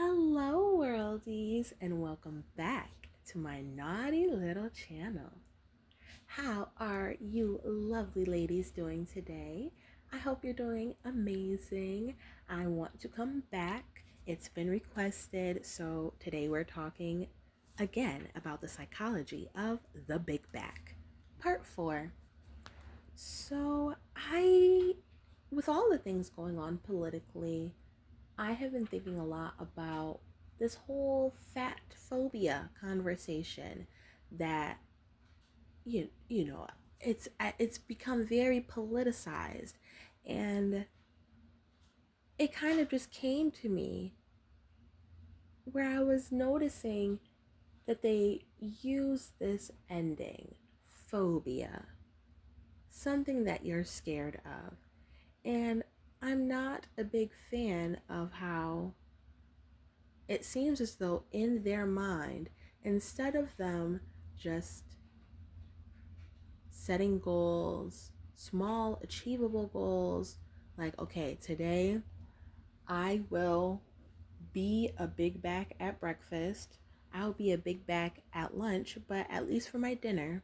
Hello, worldies, and welcome back to my naughty little channel. How are you lovely ladies doing today? I hope you're doing amazing. I want to come back. It's been requested, so today we're talking again about the psychology of the big back. Part 4. So, with all the things going on politically, I have been thinking a lot about this whole fat phobia conversation that you know it's become very politicized, and it kind of just came to me where I was noticing that they use this ending, phobia, something that you're scared of. And I'm not a big fan of how it seems as though in their mind, instead of them just setting goals, small achievable goals, like, okay, today I will be a big back at breakfast, I'll be a big back at lunch, but at least for my dinner,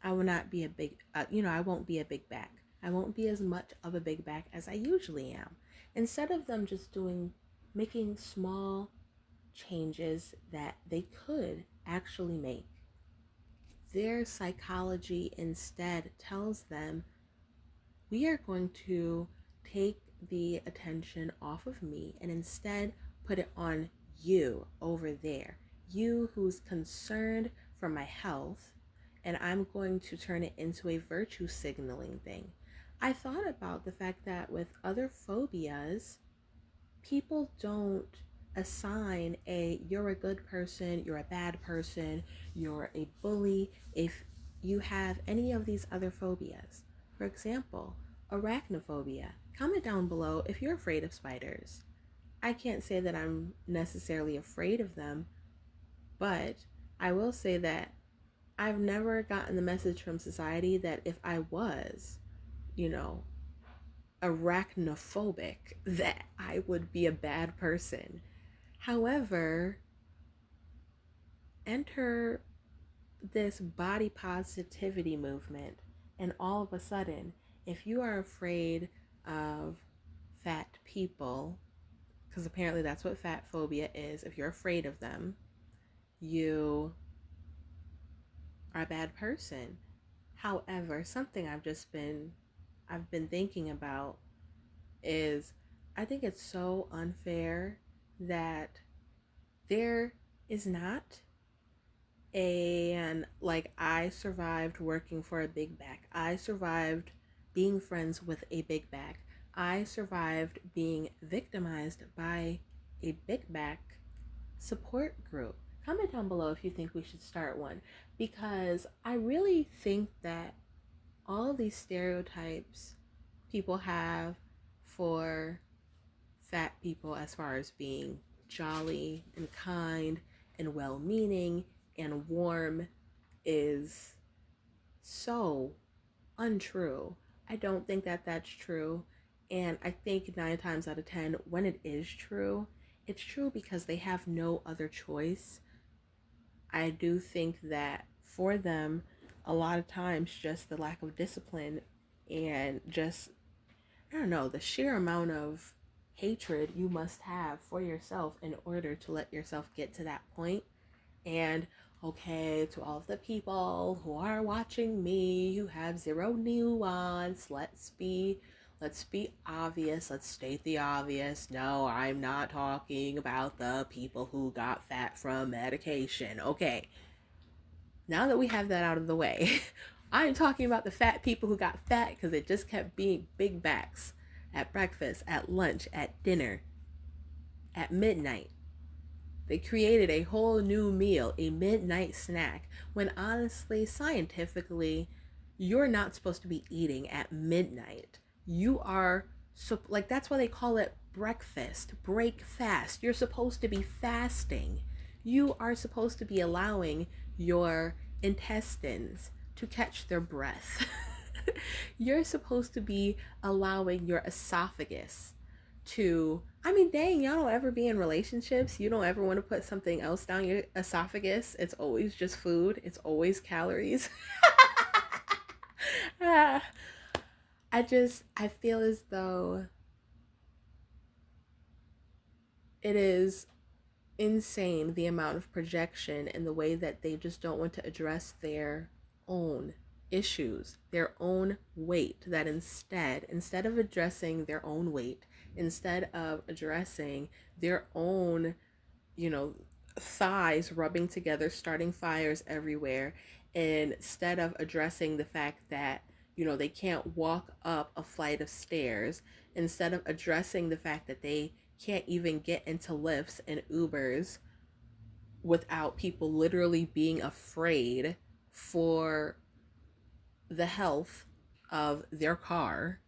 I will not be a I won't be a big back. I won't be as much of a big back as I usually am. Instead of them just making small changes that they could actually make, their psychology instead tells them, we are going to take the attention off of me and instead put it on you over there. You who's concerned for my health, and I'm going to turn it into a virtue signaling thing. I thought about the fact that with other phobias, people don't assign you're a good person, you're a bad person, you're a bully if you have any of these other phobias. For example, arachnophobia. Comment down below if you're afraid of spiders. I can't say that I'm necessarily afraid of them, but I will say that I've never gotten the message from society that if I was, you know, arachnophobic, that I would be a bad person. However, enter this body positivity movement, and all of a sudden, if you are afraid of fat people, because apparently that's what fat phobia is, if you're afraid of them, you are a bad person. However, something I've been thinking about is, I think it's so unfair that there is not like, I survived working for a big back. I survived being friends with a big back. I survived being victimized by a big back support group. Comment down below if you think we should start one, because I really think that all of these stereotypes people have for fat people, as far as being jolly and kind and well-meaning and warm, is so untrue. I don't think that that's true. And I think 9 times out of 10, when it is true, it's true because they have no other choice. I do think that for them, a lot of times, just the lack of discipline and just, I don't know, the sheer amount of hatred you must have for yourself in order to let yourself get to that point. And okay, to all of the people who are watching me, who have zero nuance, let's be obvious. Let's state the obvious. No, I'm not talking about the people who got fat from medication. Okay, now that we have that out of the way, I'm talking about the fat people who got fat because it just kept being big backs at breakfast, at lunch, at dinner, at midnight. They created a whole new meal, a midnight snack, when honestly, scientifically, you're not supposed to be eating at midnight. You are, like, that's why they call it breakfast, break fast. You're supposed to be fasting. You are supposed to be allowing your intestines to catch their breath. You're supposed to be allowing your esophagus to, I mean, dang, y'all don't ever be in relationships. You don't ever want to put something else down your esophagus. It's always just food, it's always calories. Ah, I feel as though it is insane the amount of projection and the way that they just don't want to address their own issues, their own weight, that instead of addressing their own weight, instead of addressing their own, you know, thighs rubbing together, starting fires everywhere, instead of addressing the fact that, you know, they can't walk up a flight of stairs, instead of addressing the fact that they can't even get into lifts and Ubers without people literally being afraid for the health of their car.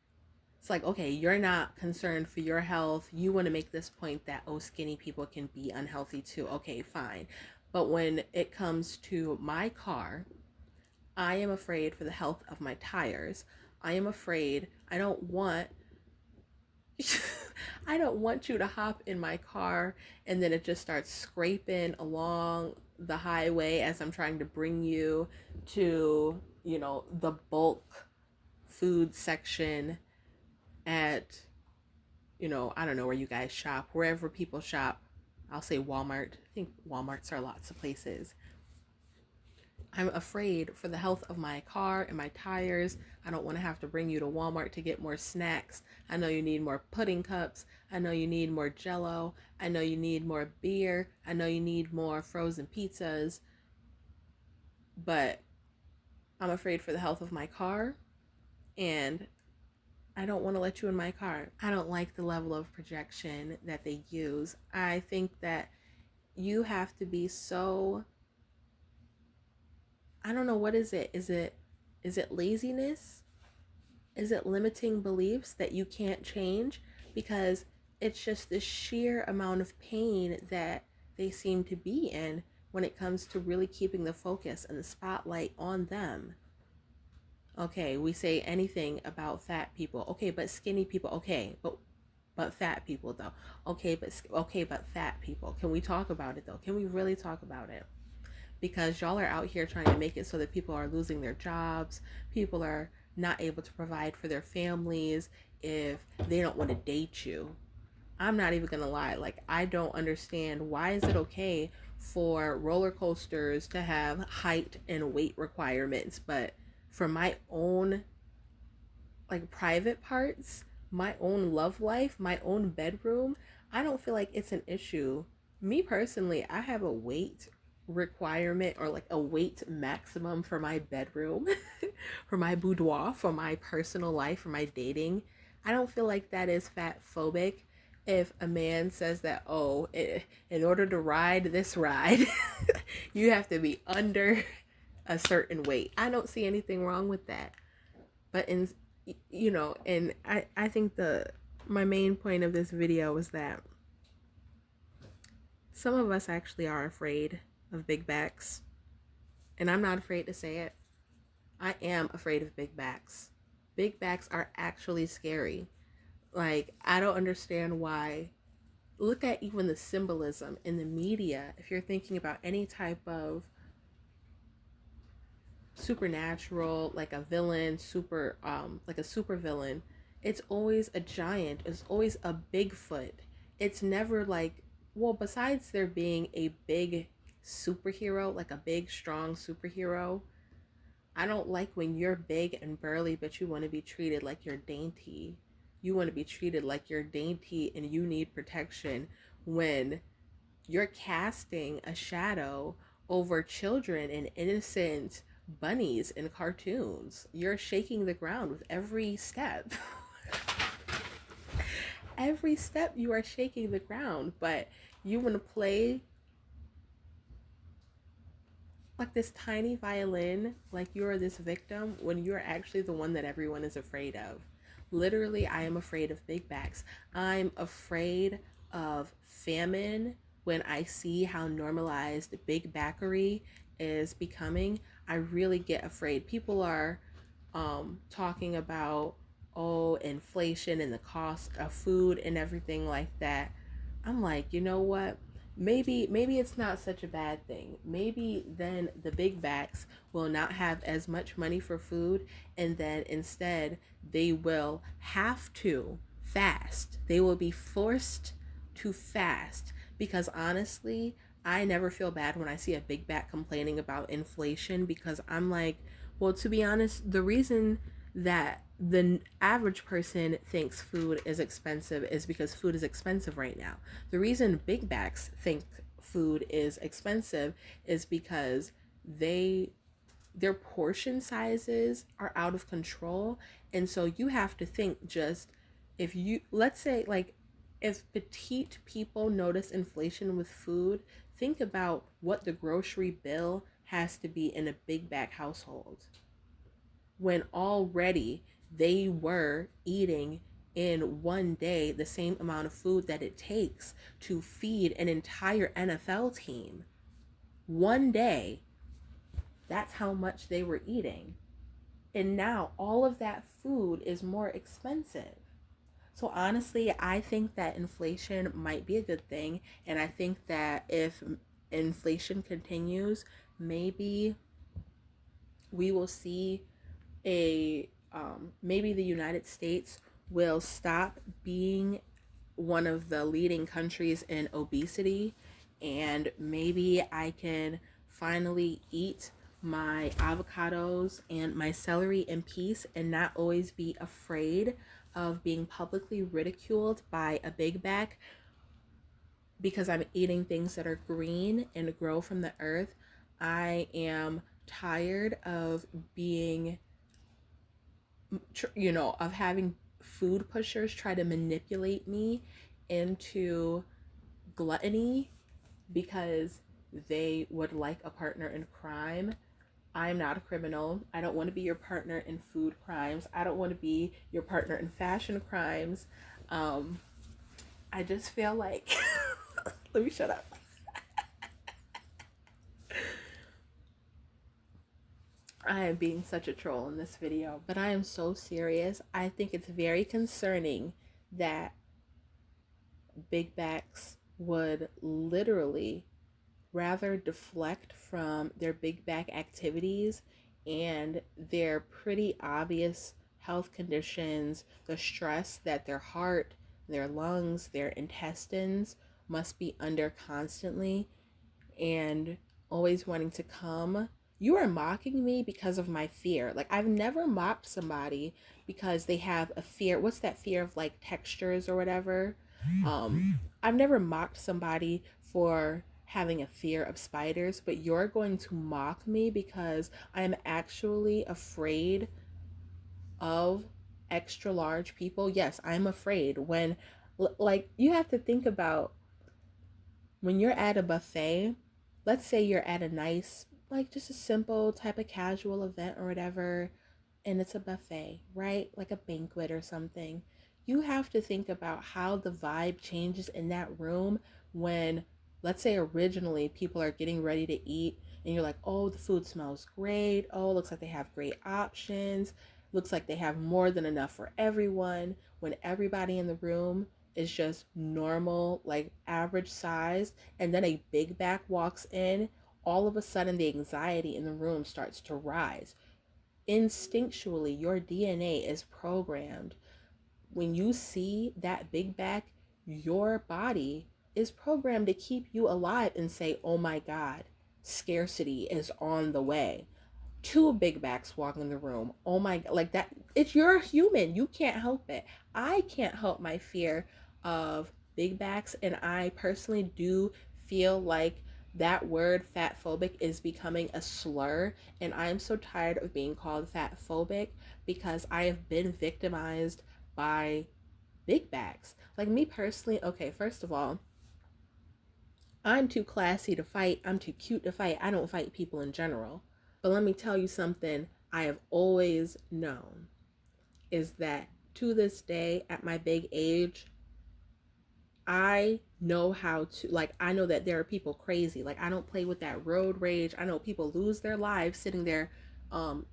It's like, okay, you're not concerned for your health. You want to make this point that, oh, skinny people can be unhealthy too. Okay, fine. But when it comes to my car, I am afraid for the health of my tires. I am afraid. I don't want I don't want you to hop in my car and then it just starts scraping along the highway as I'm trying to bring you to, you know, the bulk food section at, you know, I don't know where you guys shop, wherever people shop. I'll say Walmart. I think Walmarts are lots of places. I'm afraid for the health of my car and my tires. I don't want to have to bring you to Walmart to get more snacks. I know you need more pudding cups. I know you need more Jello. I know you need more beer. I know you need more frozen pizzas. But I'm afraid for the health of my car, and I don't want to let you in my car. I don't like the level of projection that they use. I think that you have to be so, I don't know, what is it? Is it laziness? Is it limiting beliefs that you can't change? Because it's just the sheer amount of pain that they seem to be in when it comes to really keeping the focus and the spotlight on them. Okay, we say anything about fat people. Okay, but skinny people. Okay, but fat people though. Okay, but fat people. Can we talk about it though? Can we really talk about it? Because y'all are out here trying to make it so that people are losing their jobs, people are not able to provide for their families if they don't want to date you. I'm not even gonna lie, like, I don't understand, why is it okay for roller coasters to have height and weight requirements, but for my own, like, private parts, my own love life, my own bedroom, I don't feel like it's an issue. Me personally, I have a weight requirement, or like a weight maximum for my bedroom, for my boudoir, for my personal life, for my dating. I don't feel like that is fat phobic if a man says that, oh, in order to ride this ride, you have to be under a certain weight. I don't see anything wrong with that. But in, you know, and I think my main point of this video is that some of us actually are afraid of big backs. And I'm not afraid to say it. I am afraid of big backs. Big backs are actually scary. Like, I don't understand why. Look at even the symbolism in the media. If you're thinking about any type of supernatural, like a villain, like a super villain, it's always a giant, it's always a Bigfoot. It's never like, well, besides there being a big superhero, like a big strong superhero, I don't like when you're big and burly but you want to be treated like you're dainty. You want to be treated like you're dainty and you need protection, when you're casting a shadow over children and innocent bunnies in cartoons. You're shaking the ground with every step. Every step you are shaking the ground, but you want to play like this tiny violin, like you're this victim, when you're actually the one that everyone is afraid of. Literally, I am afraid of big backs. I'm afraid of famine when I see how normalized big backery is becoming. I really get afraid. People are talking about oh, inflation and the cost of food and everything like that, I'm like, you know what? Maybe it's not such a bad thing. Maybe then the big backs will not have as much money for food, and then instead they will have to fast. They will be forced to fast because honestly, I never feel bad when I see a big back complaining about inflation because I'm like, well, to be honest, the reason that the average person thinks food is expensive is because food is expensive right now. The reason big backs think food is expensive is because they their portion sizes are out of control. And so you have to think, just if you, let's say, like, if petite people notice inflation with food, think about what the grocery bill has to be in a big back household when already they were eating in one day the same amount of food that it takes to feed an entire NFL team. One day, that's how much they were eating. And now all of that food is more expensive. So honestly, I think that inflation might be a good thing. And I think that if inflation continues, maybe we will see maybe the United States will stop being one of the leading countries in obesity, and maybe I can finally eat my avocados and my celery in peace and not always be afraid of being publicly ridiculed by a big back because I'm eating things that are green and grow from the earth. I am tired of being, of having food pushers try to manipulate me into gluttony because they would like a partner in crime. I'm not a criminal. I don't want to be your partner in food crimes. I don't want to be your partner in fashion crimes. Um, I just feel like, let me shut up. I am being such a troll in this video, but I am so serious. I think it's very concerning that big backs would literally rather deflect from their big back activities and their pretty obvious health conditions, the stress that their heart, their lungs, their intestines must be under constantly, and always wanting to come. You are mocking me because of my fear. Like, I've never mocked somebody because they have a fear. What's that fear of, like, textures or whatever? I've never mocked somebody for having a fear of spiders, but you're going to mock me because I am actually afraid of extra large people. Yes, I'm afraid when, like, you have to think about when you're at a buffet. Let's say you're at a nice, like, just a simple type of casual event or whatever, and it's a buffet, right? Like a banquet or something. You have to think about how the vibe changes in that room when, let's say, originally people are getting ready to eat and you're like, oh, the food smells great. Oh, looks like they have great options. Looks like they have more than enough for everyone. When everybody in the room is just normal, like average size, and then a big back walks in, all of a sudden the anxiety in the room starts to rise. Instinctually, your DNA is programmed. When you see that big back, your body is programmed to keep you alive and say, oh my God, scarcity is on the way. Two big backs walk in the room. Oh my God, like that. It's, you're a human. You can't help it. I can't help my fear of big backs. And I personally do feel like that word fat phobic is becoming a slur. And I'm so tired of being called fat phobic because I have been victimized by big backs. Like me personally, okay, first of all, I'm too classy to fight. I'm too cute to fight. I don't fight people in general. But let me tell you something I have always known is that to this day, at my big age, I know how to, like, I know that there are people crazy. Like, I don't play with that road rage. I know people lose their lives sitting there, um,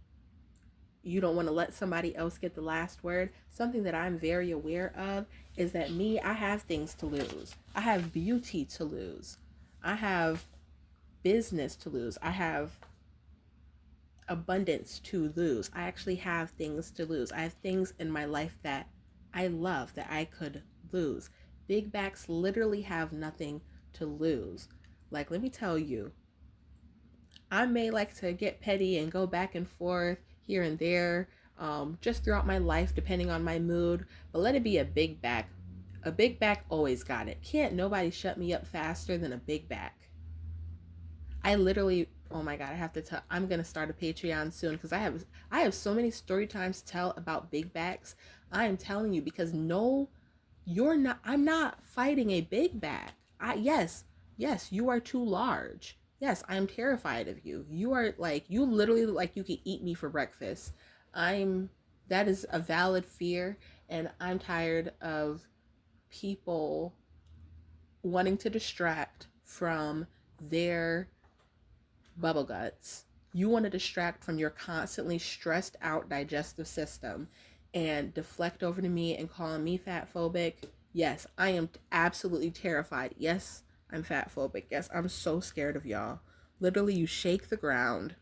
you don't want to let somebody else get the last word. Something that I'm very aware of is that I have things to lose. I have beauty to lose. I have business to lose. I have abundance to lose. I actually have things to lose. I have things in my life that I love that I could lose. Big backs literally have nothing to lose. Like, let me tell you, I may like to get petty and go back and forth here and there, just throughout my life, depending on my mood. But let it be a big back. A big back always got it. Can't nobody shut me up faster than a big back. I literally, oh my God, I have to tell, I'm going to start a Patreon soon because I have so many story times to tell about big backs. I am telling you, because no, you're not, I'm not fighting a big back. Yes, you are too large. Yes, I'm terrified of you. You are like, you literally look like you could eat me for breakfast. That is a valid fear. And I'm tired of people wanting to distract from their bubble guts. You want to distract from your constantly stressed out digestive system and deflect over to me and calling me fat phobic. Yes, I am absolutely terrified. Yes, I'm fat phobic. Yes, I'm so scared of y'all. Literally, you shake the ground.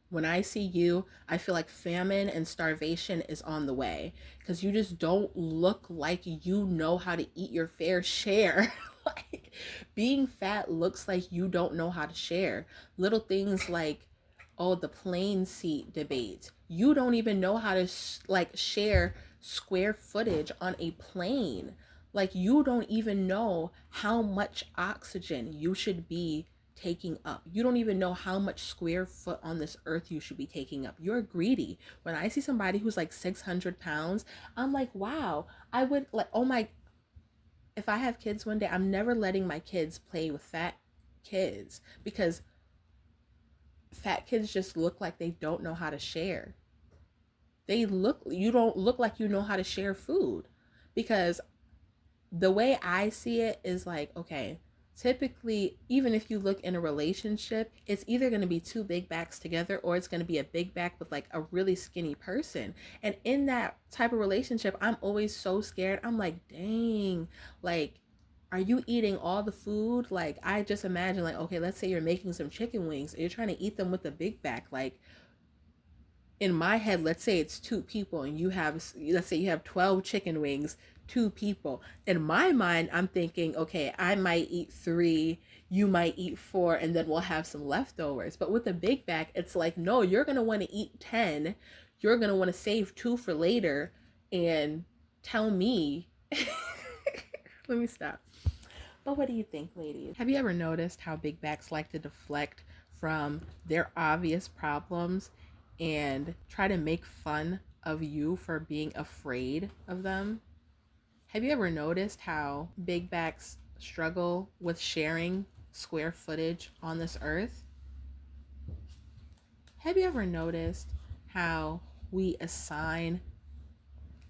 When I see you, I feel like famine and starvation is on the way because you just don't look like you know how to eat your fair share. Like, being fat looks like you don't know how to share. Little things like, oh, the plane seat debate. You don't even know how to share square footage on a plane. Like, you don't even know how much oxygen you should be taking up. You don't even know how much square foot on this earth you should be taking up. You're greedy. When I see somebody who's like 600 pounds, I'm like, wow, I would like, oh my, if I have kids one day, I'm never letting my kids play with fat kids because fat kids just look like they don't know how to share. You don't look like you know how to share food, because the way I see it is like, okay, typically, even if you look in a relationship, it's either going to be two big backs together or it's going to be a big back with like a really skinny person. And in that type of relationship, I'm always so scared. I'm like, dang, like, are you eating all the food? Like, I just imagine like, okay, let's say you're making some chicken wings and you're trying to eat them with a big back. Like, in my head, let's say it's two people and let's say you have 12 chicken wings, two people. In my mind, I'm thinking, okay, I might eat 3, you might eat 4, and then we'll have some leftovers. But with a big back, it's like, no, you're going to want to eat 10. You're going to want to save 2 for later and tell me. Let me stop. But what do you think, ladies? Have you ever noticed how big backs like to deflect from their obvious problems and try to make fun of you for being afraid of them? Have you ever noticed how big backs struggle with sharing square footage on this earth? Have you ever noticed how we assign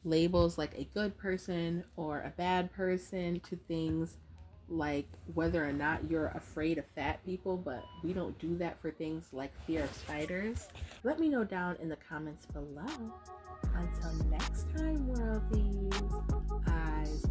labels like a good person or a bad person to things like whether or not you're afraid of fat people, but we don't do that for things like fear of spiders? Let me know down in the comments below. Until next time, worldies, eyes